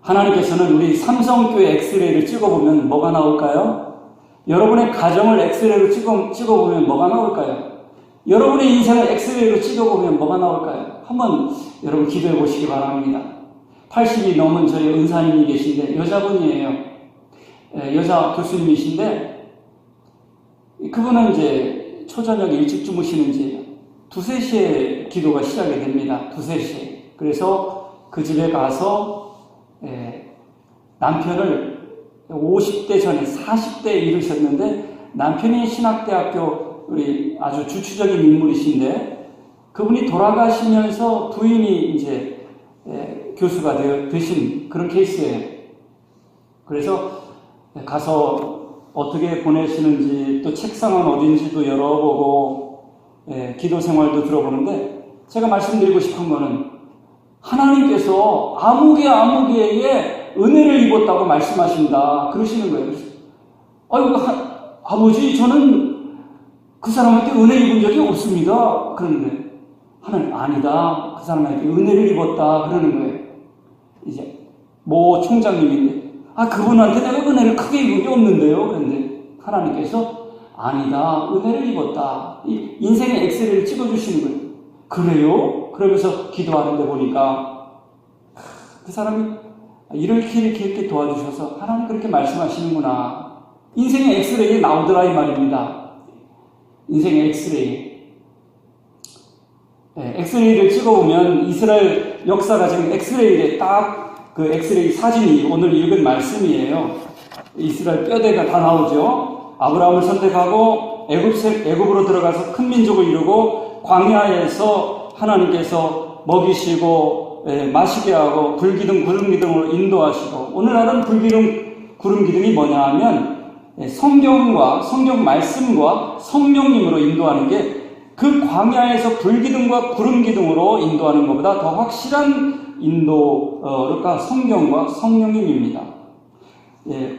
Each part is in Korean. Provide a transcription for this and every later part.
하나님께서는 우리 삼성교회 엑스레이를 찍어보면 뭐가 나올까요? 여러분의 가정을 엑스레이로 찍어보면 뭐가 나올까요? 여러분의 인생을 엑스레이로 찍어보면 뭐가 나올까요? 한번 여러분 기도해 보시기 바랍니다. 80이 넘은 저희 은사님이 계신데 여자분이에요. 여자 교수님이신데 그분은 이제 초저녁 일찍 주무시는지 2, 3시에 기도가 시작이 됩니다. 2, 3시에. 그래서 그 집에 가서 남편을 50대 전에 40대에 이르셨는데 남편이 신학대학교 우리 아주 주추적인 인물이신데 그분이 돌아가시면서 부인이 이제 교수가 되신 그런 케이스예요. 그래서 가서 어떻게 보내시는지 또 책상은 어딘지도 열어보고 기도 생활도 들어보는데 제가 말씀드리고 싶은 거는 하나님께서 아무개의 은혜를 입었다고 말씀하신다 그러시는 거예요. 아이고 아버지 저는 그 사람한테 은혜 입은 적이 없습니다. 그러는데 하나님 아니다. 그 사람한테 은혜를 입었다 그러는 거예요. 이제 모 총장님인데 그분한테 내가 은혜를 크게 입은 게 없는데요. 그런데 하나님께서 아니다. 은혜를 입었다. 이 인생의 엑스레이를 찍어주시는 거예요. 그래요? 그러면서 기도하는데 보니까 그 사람이 이렇게 도와주셔서 하나님 그렇게 말씀하시는구나. 인생의 엑스레이에 나오더라 이 말입니다. 인생의 엑스레이. 엑스레이를 찍어보면 이스라엘 역사가 지금 엑스레이에 딱 그 엑스레이 사진이 오늘 읽은 말씀이에요. 이스라엘 뼈대가 다 나오죠. 아브라함을 선택하고 애굽으로 들어가서 큰 민족을 이루고 광야에서 하나님께서 먹이시고 마시게 하고 불기둥 구름기둥으로 인도하시고 오늘날은 불기둥 구름기둥이 뭐냐 하면 성경과 성경 말씀과 성령님으로 인도하는 게 그 광야에서 불기둥과 구름기둥으로 인도하는 것보다 더 확실한 인도가 성경과 성령님입니다.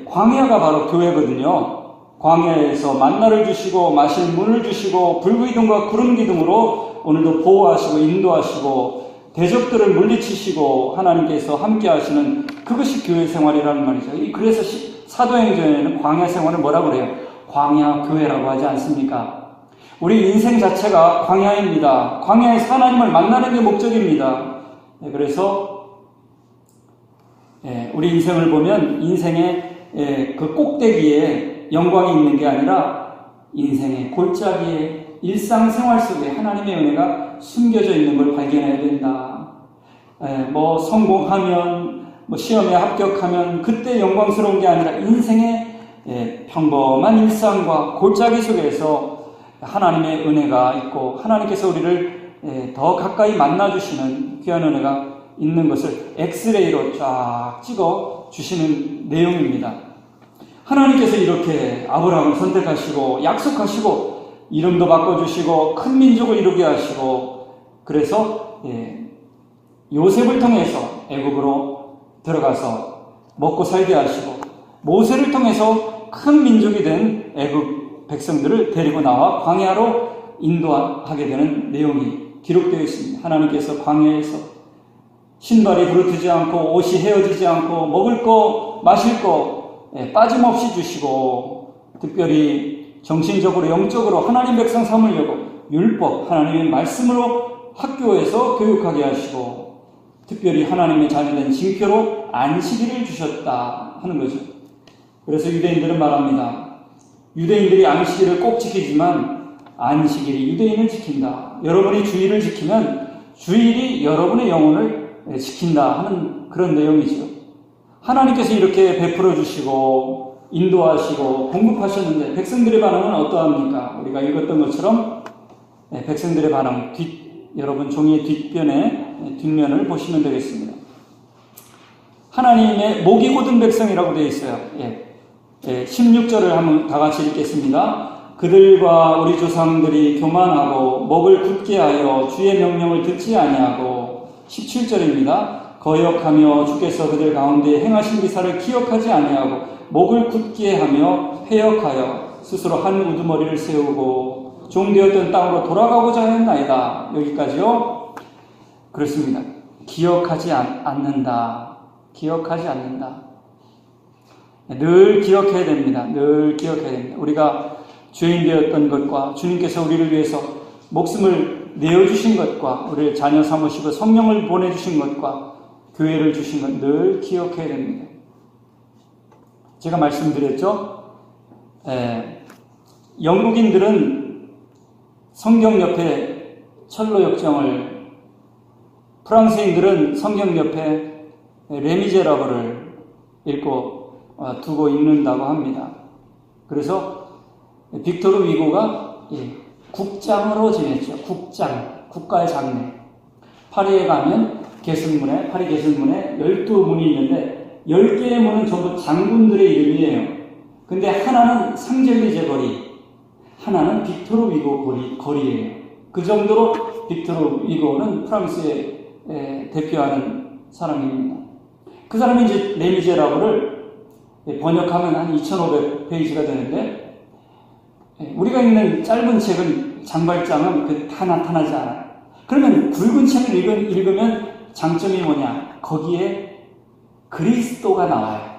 광야가 바로 교회거든요. 광야에서 만나를 주시고 마실 문을 주시고 불기둥과 구름기둥으로 오늘도 보호하시고 인도하시고 대적들을 물리치시고 하나님께서 함께 하시는 그것이 교회 생활이라는 말이죠. 그래서 사도행전에는 광야 생활을 뭐라고 그래요? 광야 교회라고 하지 않습니까? 우리 인생 자체가 광야입니다. 광야에서 하나님을 만나는 게 목적입니다. 그래서 우리 인생을 보면 인생의 그 꼭대기에 영광이 있는 게 아니라 인생의 골짜기에 일상생활 속에 하나님의 은혜가 숨겨져 있는 걸 발견해야 된다. 뭐 성공하면 뭐 시험에 합격하면 그때 영광스러운 게 아니라 인생의 평범한 일상과 골짜기 속에서 하나님의 은혜가 있고 하나님께서 우리를 더 가까이 만나주시는 귀한 은혜가 있는 것을 엑스레이로 쫙 찍어 주시는 내용입니다. 하나님께서 이렇게 아브라함을 선택하시고 약속하시고 이름도 바꿔주시고 큰 민족을 이루게 하시고 그래서 요셉을 통해서 애굽으로 들어가서 먹고 살게 하시고 모세를 통해서 큰 민족이 된 애굽 백성들을 데리고 나와 광야로 인도하게 되는 내용이 기록되어 있습니다. 하나님께서 광야에서 신발이 부르트지 않고 옷이 헤어지지 않고 먹을 거 마실 거 빠짐없이 주시고 특별히 정신적으로 영적으로 하나님 백성 삼으려고 율법 하나님의 말씀으로 학교에서 교육하게 하시고 특별히 하나님의 자녀된 징표로 안식일을 주셨다 하는 거죠. 그래서 유대인들은 말합니다. 유대인들이 안식일을 꼭 지키지만 안식일이 유대인을 지킨다. 여러분이 주일을 지키면 주일이 여러분의 영혼을 지킨다 하는 그런 내용이죠. 하나님께서 이렇게 베풀어 주시고 인도하시고 공급하셨는데 백성들의 반응은 어떠합니까? 우리가 읽었던 것처럼 백성들의 반응 여러분 종이의 뒷면을 보시면 되겠습니다. 하나님의 목이 곧은 백성이라고 되어 있어요. 16절을 한번 다 같이 읽겠습니다. 그들과 우리 조상들이 교만하고 목을 굳게 하여 주의 명령을 듣지 아니하고 17절입니다. 거역하며 주께서 그들 가운데 행하신 기사를 기억하지 아니하고 목을 굳게 하며 회역하여 스스로 한 우두머리를 세우고 종되었던 땅으로 돌아가고자 하였나이다. 여기까지요. 그렇습니다. 기억하지 않는다. 기억하지 않는다. 늘 기억해야 됩니다. 늘 기억해야 됩니다. 우리가 죄인 되었던 것과 주님께서 우리를 위해서 목숨을 내어주신 것과 우리를 자녀 삼으시고 성령을 보내주신 것과 교회를 주신 것 늘 기억해야 됩니다. 제가 말씀드렸죠. 영국인들은 성경 옆에 철로 역정을, 프랑스인들은 성경 옆에 레미제라블을 읽고 두고 읽는다고 합니다. 그래서 빅토르 위고가 국장으로 지냈죠. 국장, 국가의 장례. 파리에 가면 파리 개선문에 12문이 있는데 10개의 문은 전부 장군들의 이름이에요. 근데 하나는 상젤리제 거리, 하나는 빅토르 위고 거리예요. 그 정도로 빅토르 위고는 프랑스에 대표하는 사람입니다. 그 사람이 이제 레미제라블을 번역하면 한 2,500페이지가 되는데, 우리가 읽는 짧은 책은 장발장은 다 나타나지 않아요. 그러면 굵은 책을 읽으면 장점이 뭐냐? 거기에 그리스도가 나와요.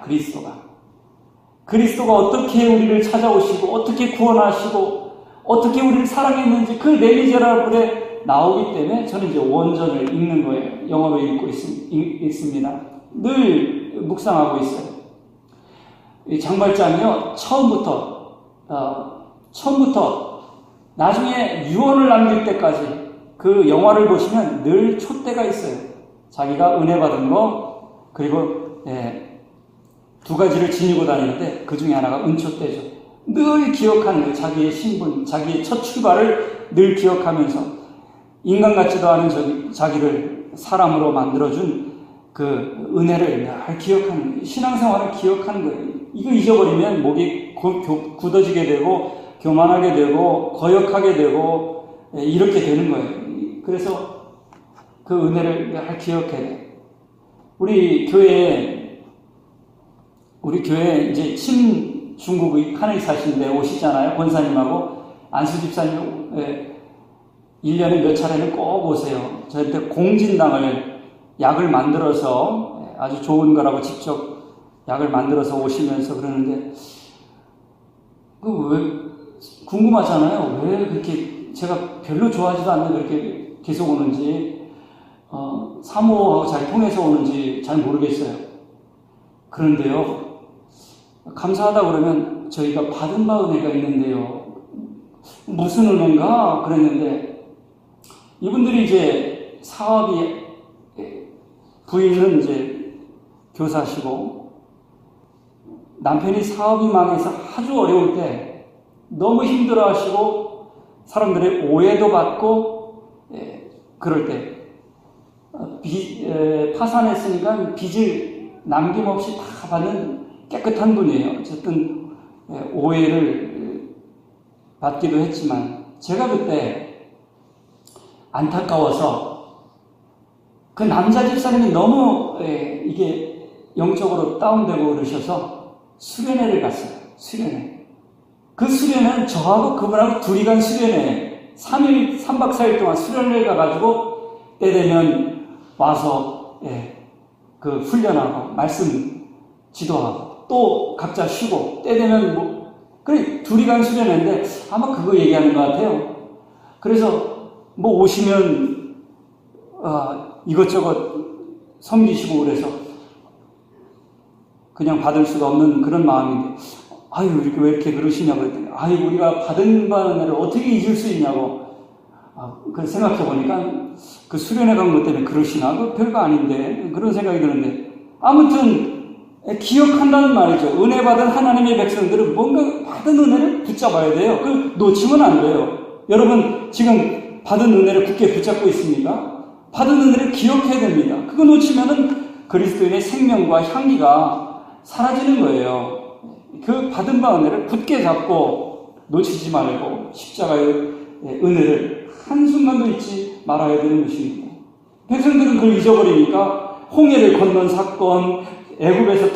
그리스도가 어떻게 우리를 찾아오시고 어떻게 구원하시고 어떻게 우리를 사랑했는지 그 레미제라블에 나오기 때문에 저는 이제 원전을 읽는 거예요. 영어로 읽고 있습니다. 늘 묵상하고 있어요. 이 장발장이요, 처음부터 나중에 유언을 남길 때까지 그 영화를 보시면 늘 촛대가 있어요. 자기가 은혜 받은 거, 그리고 두 가지를 지니고 다니는데 그 중에 하나가 은촛대죠. 늘 기억하는 거예요. 자기의 신분, 자기의 첫 출발을 늘 기억하면서 인간 같지도 않은 자기를 사람으로 만들어준 그 은혜를 늘 기억하는 거예요. 신앙생활을 기억하는 거예요. 이거 잊어버리면 목이 굳어지게 되고 교만하게 되고 거역하게 되고 이렇게 되는 거예요. 그래서 그 은혜를 늘 기억해야 돼요. 우리 교회에 이제 중국의 하늘 사시는데 오시잖아요. 권사님하고 안수 집사님 1년에 몇 차례는 꼭 오세요. 저한테 공진당을 약을 만들어서 아주 좋은 거라고 직접 약을 만들어서 오시면서 그러는데 왜 궁금하잖아요. 왜 그렇게 제가 별로 좋아하지도 않는데 그렇게 계속 오는지 사모하고 잘 통해서 오는지 잘 모르겠어요. 그런데요, 감사하다 그러면 저희가 받은 바 은혜가 있는데요. 무슨 은혜인가 그랬는데 이분들이 이제 사업이 부인은 이제 교사시고 남편이 사업이 망해서 아주 어려울 때 너무 힘들어 하시고 사람들의 오해도 받고 그럴 때 파산했으니까 빚을 남김없이 다 받는 깨끗한 분이에요. 어쨌든 오해를 받기도 했지만 제가 그때 안타까워서 그 남자 집사님이 너무 이게 영적으로 다운되고 그러셔서 수련회를 갔어요. 수련회. 그 수련회는 저하고 그분하고 둘이 간 수련회. 3박 4일 동안 수련회를 가가지고 때 되면 와서 그 훈련하고 말씀 지도하고 또 각자 쉬고 때 되면 그래 둘이 간 수련회인데 아마 그거 얘기하는 것 같아요. 그래서 오시면 이것저것 섬기시고 그래서 그냥 받을 수가 없는 그런 마음인데 왜 이렇게 그러시냐고 그랬더니 우리가 받은 바를 어떻게 잊을 수 있냐고 그래서 생각해 보니까 그 수련회 간 것 때문에 그러시나? 별거 아닌데 그런 생각이 드는데 아무튼 기억한다는 말이죠. 은혜 받은 하나님의 백성들은 뭔가 받은 은혜를 붙잡아야 돼요. 그걸 놓치면 안 돼요. 여러분 지금 받은 은혜를 굳게 붙잡고 있습니까? 받은 은혜를 기억해야 됩니다. 그거 놓치면은 그리스도인의 생명과 향기가 사라지는 거예요. 그 받은 바 은혜를 굳게 잡고 놓치지 말고 십자가의 은혜를 한순간도 잊지 말아야 되는 것입니다. 백성들은 그걸 잊어버리니까 홍해를 건넌 사건, 애굽에서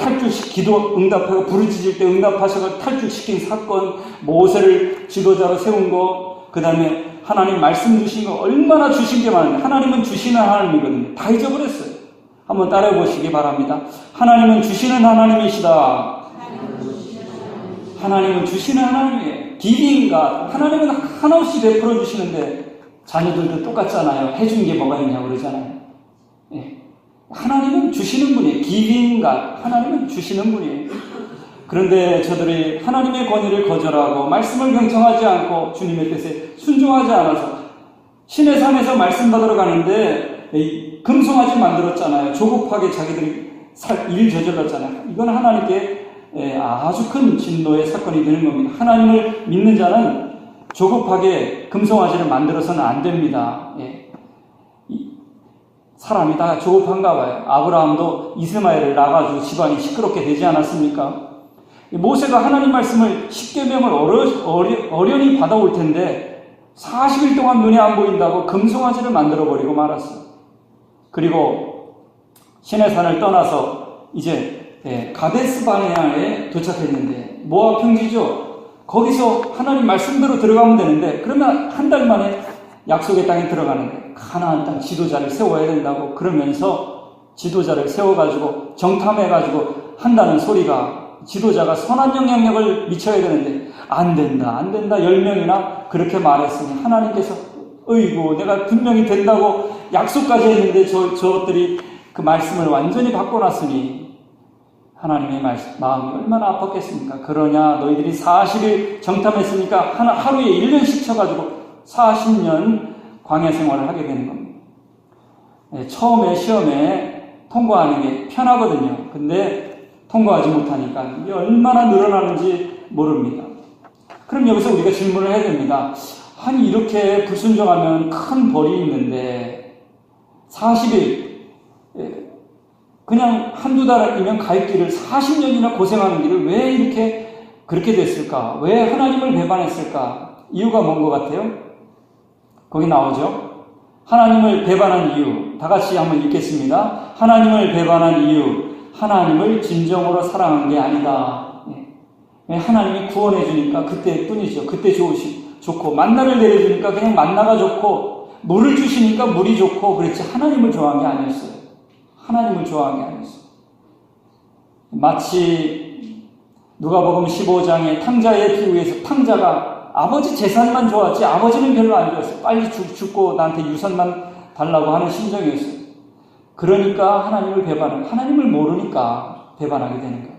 기도 응답하고 부르짖을 때 응답하셔서 탈출시킨 사건, 모세를 지도자로 세운 거, 그 다음에 하나님 말씀 주신 거 얼마나 주신 게 많은데 하나님은 주시는 하나님이거든요. 다 잊어버렸어요. 한번 따라해 보시기 바랍니다. 하나님은 주시는 하나님이시다. 하나님은 주시는 하나님이에요. 기빙가 하나님은 한없이 베풀어 주시는데 자녀들도 똑같잖아요. 해준 게 뭐가 있냐고 그러잖아요. 예. 하나님은 주시는 분이에요. 기빙가 하나님은 주시는 분이에요. 그런데 저들이 하나님의 권위를 거절하고 말씀을 경청하지 않고 주님의 뜻에 순종하지 않아서 신의 산에서 말씀 받으러 가는데 금송아지 만들었잖아요. 조급하게 자기들이 일 저질렀잖아요. 이건 하나님께 아주 큰 진노의 사건이 되는 겁니다. 하나님을 믿는 자는 조급하게 금송아지를 만들어서는 안 됩니다. 사람이 다 조급한가 봐요. 아브라함도 이스마엘을 낳아가지고 집안이 시끄럽게 되지 않았습니까? 모세가 하나님 말씀을 10계명을 어련히 받아올 텐데 40일 동안 눈에 안 보인다고 금송아지를 만들어버리고 말았어요. 그리고 시내산을 떠나서 이제 가데스 바네아에 도착했는데 모압 평지죠. 거기서 하나님 말씀대로 들어가면 되는데 그러면 한 달 만에 약속의 땅에 들어가는데 가나안 땅 지도자를 세워야 된다고 그러면서 지도자를 세워가지고 정탐해가지고 한다는 소리가 지도자가 선한 영향력을 미쳐야 되는데 안 된다 10명이나 그렇게 말했으니 하나님께서 어이구 내가 분명히 된다고 약속까지 했는데 저것들이 그 말씀을 완전히 바꿔놨으니 하나님의 마음이 얼마나 아팠겠습니까? 그러냐 너희들이 40일 정탐했으니까 하루에 1년씩 쳐가지고 40년 광야 생활을 하게 되는 겁니다. 처음에 시험에 통과하는 게 편하거든요. 근데 통과하지 못하니까 이게 얼마나 늘어나는지 모릅니다. 그럼 여기서 우리가 질문을 해야 됩니다. 아니 이렇게 불순종하면 큰 벌이 있는데 40일 그냥 한두 달이면 갈 길을 40년이나 고생하는 길을 왜 이렇게 그렇게 됐을까? 왜 하나님을 배반했을까? 이유가 뭔 것 같아요? 거기 나오죠? 하나님을 배반한 이유. 다 같이 한번 읽겠습니다. 하나님을 배반한 이유. 하나님을 진정으로 사랑한 게 아니다. 하나님이 구원해 주니까 그때뿐이죠. 그때 좋고 만나를 내려주니까 그냥 만나가 좋고 물을 주시니까 물이 좋고 그랬지 하나님을 좋아한 게 아니었어요. 하나님을 좋아한 게 아니었어요. 마치 누가복음 15장의 탕자의 비유에서 탕자가 아버지 재산만 좋았지 아버지는 별로 안 좋았어요. 빨리 죽고 나한테 유산만 달라고 하는 심정이었어요. 그러니까 하나님을 모르니까 배반하게 되는 거예요.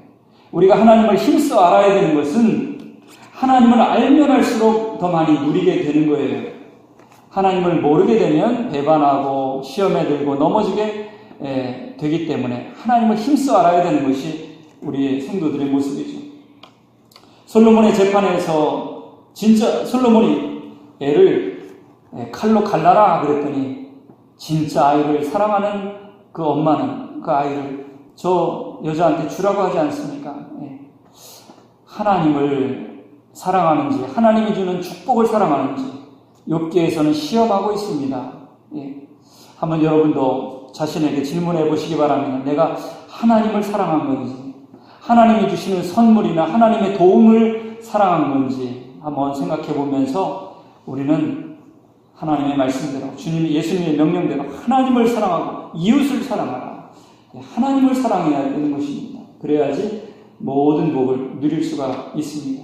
우리가 하나님을 힘써 알아야 되는 것은 하나님을 알면 알수록 더 많이 누리게 되는 거예요. 하나님을 모르게 되면 배반하고 시험에 들고 넘어지게 되기 때문에 하나님을 힘써 알아야 되는 것이 우리 성도들의 모습이죠. 솔로몬의 재판에서 진짜 솔로몬이 애를 칼로 갈라라 그랬더니 진짜 아이를 사랑하는 그 엄마는 그 아이를 저 여자한테 주라고 하지 않습니까? 하나님을 사랑하는지 하나님이 주는 축복을 사랑하는지 욥기에서는 시험하고 있습니다. 한번 여러분도 자신에게 질문해 보시기 바랍니다. 내가 하나님을 사랑한 건지 하나님이 주시는 선물이나 하나님의 도움을 사랑한 건지 한번 생각해 보면서 우리는 하나님의 말씀대로 예수님의 명령대로 하나님을 사랑하고 이웃을 사랑하라. 하나님을 사랑해야 되는 것입니다. 그래야지 모든 복을 누릴 수가 있습니다.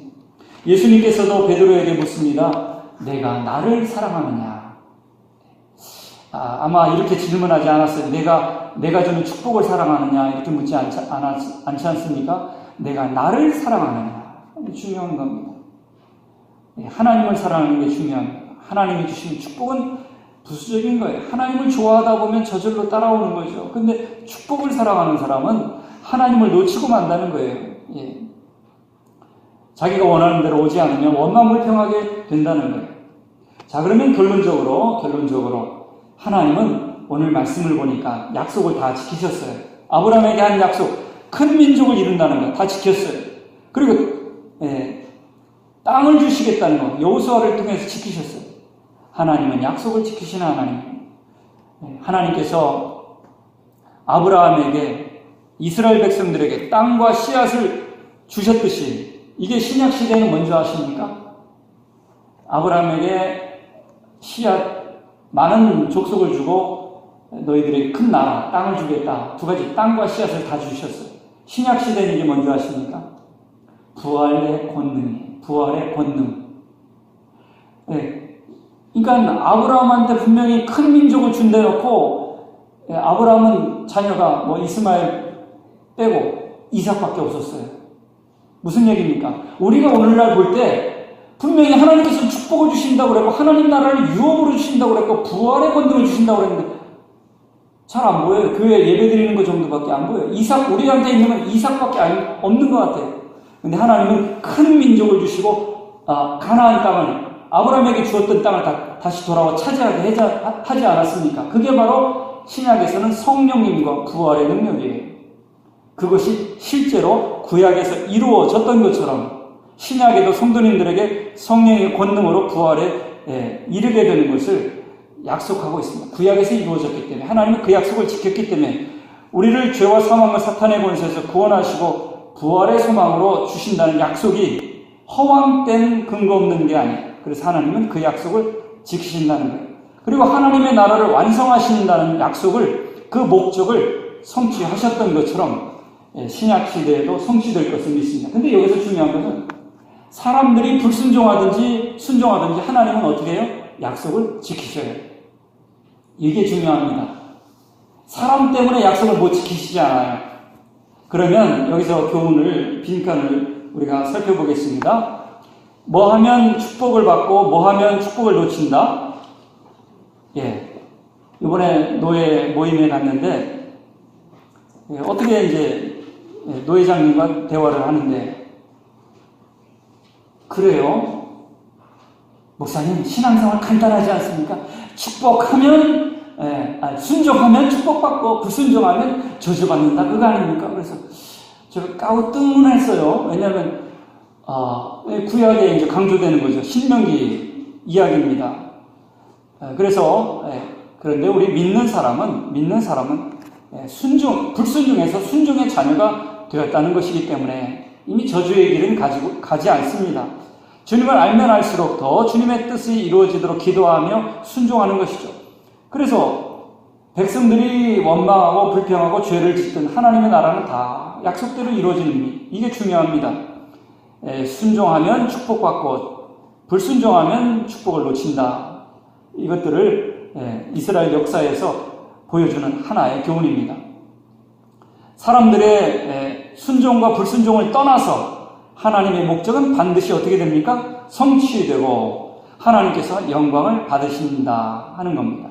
예수님께서도 베드로에게 묻습니다. 내가 나를 사랑하느냐? 아마 이렇게 질문하지 않았어요. 내가 주는 축복을 사랑하느냐? 이렇게 묻지 않지 않습니까? 내가 나를 사랑하느냐? 중요한 겁니다. 하나님을 사랑하는 게 중요합니다. 하나님이 주시는 축복은 부수적인 거예요. 하나님을 좋아하다 보면 저절로 따라오는 거죠. 근데 축복을 사랑하는 사람은 하나님을 놓치고 만다는 거예요. 자기가 원하는 대로 오지 않으면 원망불평하게 된다는 거예요. 자, 그러면 결론적으로 하나님은 오늘 말씀을 보니까 약속을 다 지키셨어요. 아브라함에게 한 약속, 큰 민족을 이룬다는 거 다 지켰어요. 그리고 땅을 주시겠다는 거 여호수아를 통해서 지키셨어요. 하나님은 약속을 지키시는 하나님. 하나님께서 아브라함에게 이스라엘 백성들에게 땅과 씨앗을 주셨듯이 이게 신약 시대에는 뭔지 아십니까? 아브라함에게 씨앗 많은 족속을 주고 너희들에게 큰 나라, 땅을 주겠다. 두 가지, 땅과 씨앗을 다 주셨어요. 신약 시대는 이게 뭔지 아십니까? 부활의 권능이에요. 부활의 권능. 네. 그러니까 아브라함한테 분명히 큰 민족을 준다 놓고 아브라함은 자녀가 뭐 이스마엘 빼고 이삭밖에 없었어요. 무슨 얘기입니까? 우리가 오늘날 볼 때 분명히 하나님께서 축복을 주신다고 그랬고 하나님 나라를 유업으로 주신다고 그랬고 부활의 권능을 주신다고 그랬는데 잘 안 보여요. 교회 예배 드리는 것 정도밖에 안 보여요. 이삭, 우리한테 있는 건 이삭밖에 없는 것 같아요. 근데 하나님은 큰 민족을 주시고 가나안 땅을 아브라함에게 주었던 땅을 다시 돌아와 차지하게 하지 않았습니까? 그게 바로 신약에서는 성령님과 부활의 능력이에요. 그것이 실제로 구약에서 이루어졌던 것처럼 신약에도 성도님들에게 성령의 권능으로 부활에 이르게 되는 것을 약속하고 있습니다. 구약에서 이루어졌기 때문에 하나님은 그 약속을 지켰기 때문에 우리를 죄와 사망과 사탄의 권세에서 구원하시고 부활의 소망으로 주신다는 약속이 허황된 근거 없는 게 아니에요. 그래서 하나님은 그 약속을 지키신다는 거예요. 그리고 하나님의 나라를 완성하신다는 약속을, 그 목적을 성취하셨던 것처럼 신약 시대에도 성취될 것을 믿습니다. 근데 여기서 중요한 것은 사람들이 불순종하든지 순종하든지 하나님은 어떻게 해요? 약속을 지키셔야 해요. 이게 중요합니다. 사람 때문에 약속을 못 지키시지 않아요. 그러면 여기서 교훈을, 빈칸을 우리가 살펴보겠습니다. 뭐 하면 축복을 받고 뭐 하면 축복을 놓친다? 이번에 노예 모임에 갔는데 어떻게 이제 노회장님과 대화를 하는데 그래요. 목사님, 신앙생활 간단하지 않습니까? 축복하면, 순종하면 축복받고, 불순종하면 저주받는다. 그거 아닙니까? 그래서 제가 까우뚱했어요. 왜냐하면, 구약에 이제 강조되는 거죠. 신명기 이야기입니다. 그래서, 그런데 우리 믿는 사람은, 불순종해서 순종의 자녀가 되었다는 것이기 때문에 이미 저주의 길은 가지 않습니다. 주님을 알면 알수록 더 주님의 뜻이 이루어지도록 기도하며 순종하는 것이죠. 그래서 백성들이 원망하고 불평하고 죄를 짓든 하나님의 나라는 다 약속대로 이루어지는 일, 이게 중요합니다. 순종하면 축복받고 불순종하면 축복을 놓친다. 이것들을 이스라엘 역사에서 보여주는 하나의 교훈입니다. 사람들의 순종과 불순종을 떠나서 하나님의 목적은 반드시 어떻게 됩니까? 성취되고 하나님께서 영광을 받으신다 하는 겁니다.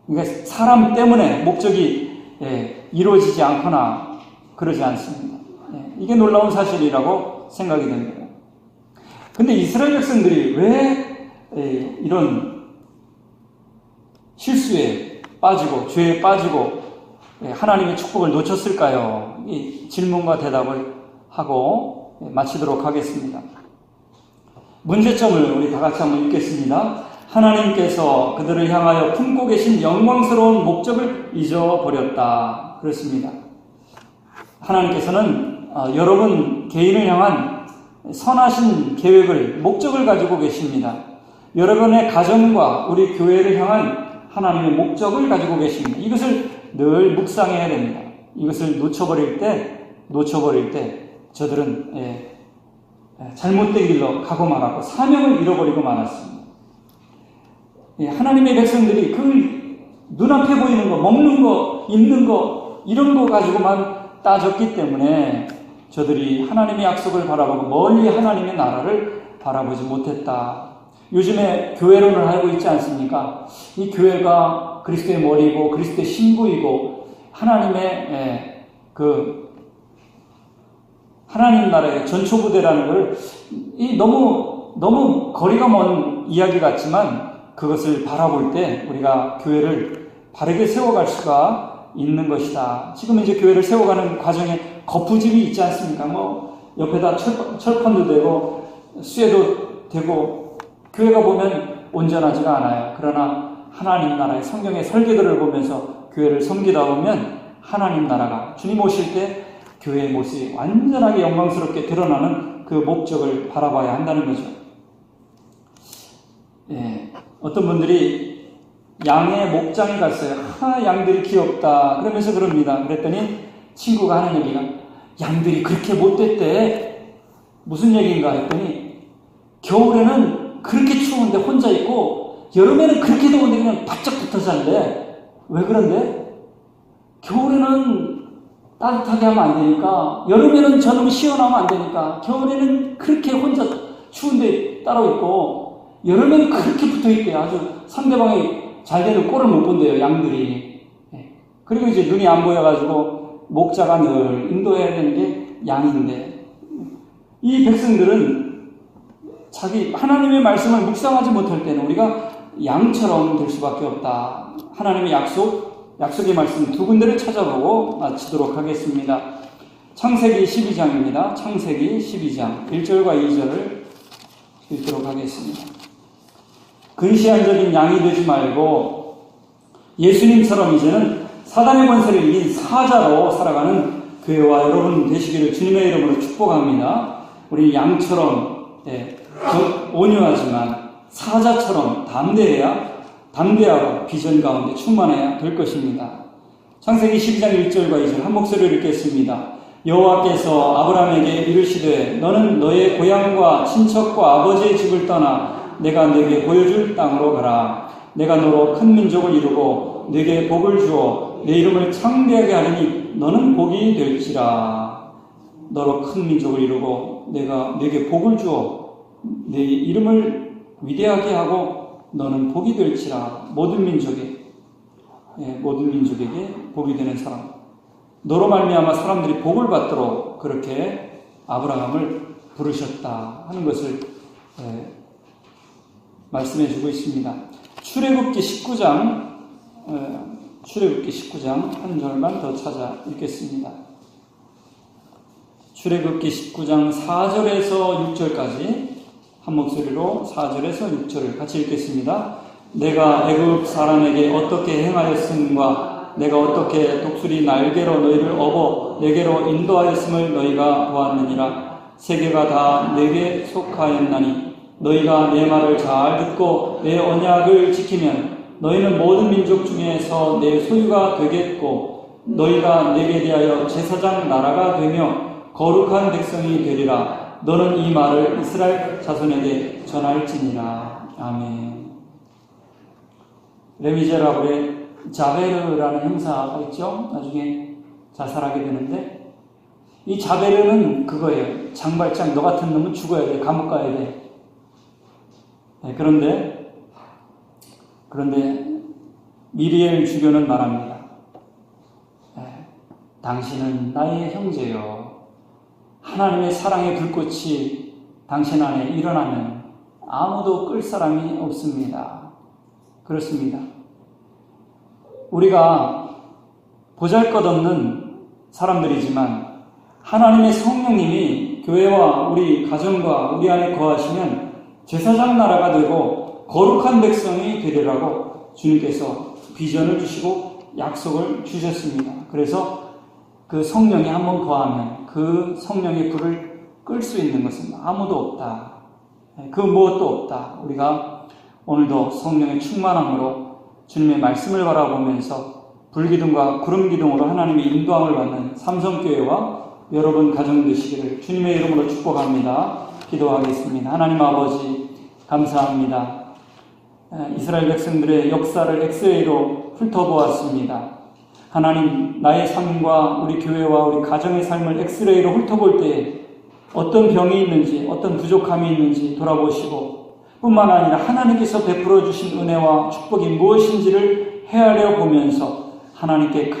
그러니까 사람 때문에 목적이 이루어지지 않거나 그러지 않습니다. 이게 놀라운 사실이라고 생각이 됩니다. 근데 이스라엘 백성들이 왜 이런 실수에 빠지고 죄에 빠지고 하나님의 축복을 놓쳤을까요? 이 질문과 대답을 하고 마치도록 하겠습니다. 문제점을 우리 다 같이 한번 읽겠습니다. 하나님께서 그들을 향하여 품고 계신 영광스러운 목적을 잊어버렸다. 그렇습니다. 하나님께서는 여러분 개인을 향한 선하신 계획을, 목적을 가지고 계십니다. 여러분의 가정과 우리 교회를 향한 하나님의 목적을 가지고 계십니다. 이것을 늘 묵상해야 됩니다. 이것을 놓쳐버릴 때 저들은 잘못된 길로 가고 말았고 사명을 잃어버리고 말았습니다. 하나님의 백성들이 그 눈앞에 보이는 거, 먹는 거, 입는 거 이런 거 가지고만 따졌기 때문에 저들이 하나님의 약속을 바라보고 멀리 하나님의 나라를 바라보지 못했다. 요즘에 교회론을 하고 있지 않습니까? 이 교회가 그리스도의 머리고 그리스도의 신부이고 하나님의 하나님 나라의 전초부대라는 걸 너무 거리가 먼 이야기 같지만 그것을 바라볼 때 우리가 교회를 바르게 세워갈 수가 있는 것이다. 지금 이제 교회를 세워가는 과정에 거푸집이 있지 않습니까? 옆에다 철판도 되고 쇠도 되고 교회가 보면 온전하지가 않아요. 그러나 하나님 나라의 성경의 설계들을 보면서 교회를 섬기다 보면 하나님 나라가 주님 오실 때 교회의 모습이 완전하게 영광스럽게 드러나는 그 목적을 바라봐야 한다는 거죠. 어떤 분들이 양의 목장에 갔어요. 양들이 귀엽다. 그러면서 그럽니다. 그랬더니 친구가 하는 얘기가 양들이 그렇게 못됐대. 무슨 얘기인가 했더니 겨울에는 그렇게 추운데 혼자 있고 여름에는 그렇게 더운데 그냥 바짝 붙어 산대. 왜 그런데? 겨울에는 따뜻하게 하면 안 되니까, 여름에는 저놈이 시원하면 안 되니까, 겨울에는 그렇게 혼자 추운데 따로 있고, 여름에는 그렇게 붙어 있대요. 아주 상대방이 잘 되는 꼴을 못 본대요, 양들이. 그리고 이제 눈이 안 보여가지고, 목자가 늘 인도해야 되는 게 양인데, 이 백성들은 자기 하나님의 말씀을 묵상하지 못할 때는 우리가 양처럼 될 수밖에 없다. 하나님의 약속의 말씀 두 군데를 찾아보고 마치도록 하겠습니다. 창세기 12장입니다. 창세기 12장 1절과 2절을 읽도록 하겠습니다. 근시안적인 양이 되지 말고 예수님처럼 이제는 사단의 권세를 이긴 사자로 살아가는 교회와 여러분 되시기를 주님의 이름으로 축복합니다. 우리 양처럼 온유하지만 사자처럼 담대하고 비전 가운데 충만해야 될 것입니다. 창세기 12장 1절과 2절 한 목소리로 읽겠습니다. 여호와께서 아브라함에게 이르시되 너는 너의 고향과 친척과 아버지의 집을 떠나 내가 네게 보여줄 땅으로 가라. 내가 너로 큰 민족을 이루고 네게 복을 주어 내 이름을 창대하게 하리니 너는 복이 될지라. 너로 큰 민족을 이루고 내가 네게 복을 주어 네 이름을 위대하게 하고 너는 복이 될지라. 모든 민족에게 복이 되는 사람, 너로 말미암아 사람들이 복을 받도록 그렇게 아브라함을 부르셨다 하는 것을 말씀해 주고 있습니다. 출애굽기 19장 한 절만 더 찾아 읽겠습니다. 출애굽기 19장 4절에서 6절까지 한 목소리로 4절에서 6절을 같이 읽겠습니다. 내가 애굽 사람에게 어떻게 행하였음과 내가 어떻게 독수리 날개로 너희를 업어 내게로 인도하였음을 너희가 보았느니라. 세계가 다 내게 속하였나니 너희가 내 말을 잘 듣고 내 언약을 지키면 너희는 모든 민족 중에서 내 소유가 되겠고 너희가 내게 대하여 제사장 나라가 되며 거룩한 백성이 되리라. 너는 이 말을 이스라엘 자손에게 전할지니라. 아멘. 레미제라블의 자베르라는 형사가 있죠. 나중에 자살하게 되는데 이 자베르는 그거예요. 장발장 너 같은 놈은 죽어야 돼. 감옥 가야 돼. 그런데 미리엘 주교는 말합니다. 당신은 나의 형제요. 하나님의 사랑의 불꽃이 당신 안에 일어나면 아무도 끌 사람이 없습니다. 그렇습니다. 우리가 보잘것없는 사람들이지만 하나님의 성령님이 교회와 우리 가정과 우리 안에 거하시면 제사장 나라가 되고 거룩한 백성이 되리라고 주님께서 비전을 주시고 약속을 주셨습니다. 그래서 그 성령이 한번 거하면 그 성령의 불을 끌 수 있는 것은 아무도 없다. 그 무엇도 없다. 우리가 오늘도 성령의 충만함으로 주님의 말씀을 바라보면서 불기둥과 구름기둥으로 하나님의 인도함을 받는 삼성교회와 여러분 가정 되시기를 주님의 이름으로 축복합니다. 기도하겠습니다. 하나님 아버지 감사합니다. 이스라엘 백성들의 역사를 엑스레이로 훑어보았습니다. 하나님, 나의 삶과 우리 교회와 우리 가정의 삶을 엑스레이로 훑어볼 때 어떤 병이 있는지, 어떤 부족함이 있는지 돌아보시고 뿐만 아니라 하나님께서 베풀어 주신 은혜와 축복이 무엇인지를 헤아려 보면서 하나님께